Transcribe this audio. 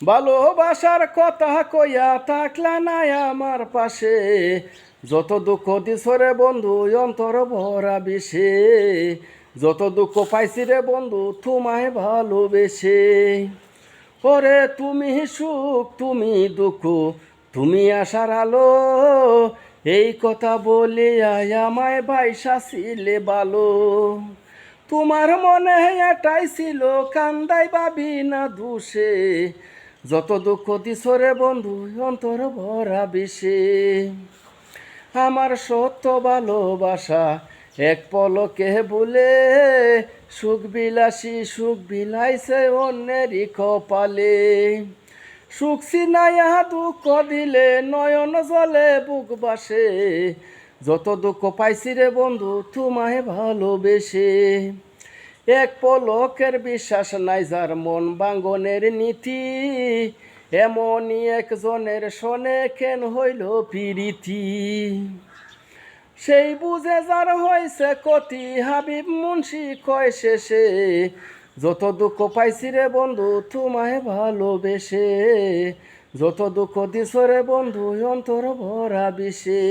ভালোবাসার কথা কইয়া থাকলা নাই আমার পাশে, যত দুঃখ দিছ রে বন্ধু অন্তর ভরা বিষে, যত দুঃখ পাইছি রে বন্ধু তোমায় ভালোবেসে। ওরে তুমি সুখ তুমি দুঃখ তুমি আশার আলো, এই কথা বলে আমায় বাইসাছিলে ভালো। তোমার মনে এটাই ছিল কান্দাই ভাবি না দুষে, যত দুঃখ দিছ রে বন্ধু অন্তর ভরা বিষে। আমার সত্য ভালোবাসা এক পলকে বলে, সুখ বিলাসী সুখ বিলাইছে অন্যেরই কপালে। সুখ সিনাইয়া দুঃখ দিলে নয়ন জলে বুক বাসে, যত দুঃখ পাইছি রে বন্ধু তোমায় ভালোবেসে। এক পলকের বিশ্বাস নাই যার মন ভাঙনের নীতি, এমনই একজনের শোনে কেন হইল প্রীতি। সেই বুঝে যার হয়েছে কতি হাবিব মুন্সি কয় শেষে, যত দুঃখ পাইছি রে বন্ধু তোমায় ভালোবেসে, যত দুঃখ দিছ রে বন্ধু অন্তর ভরা বিষে।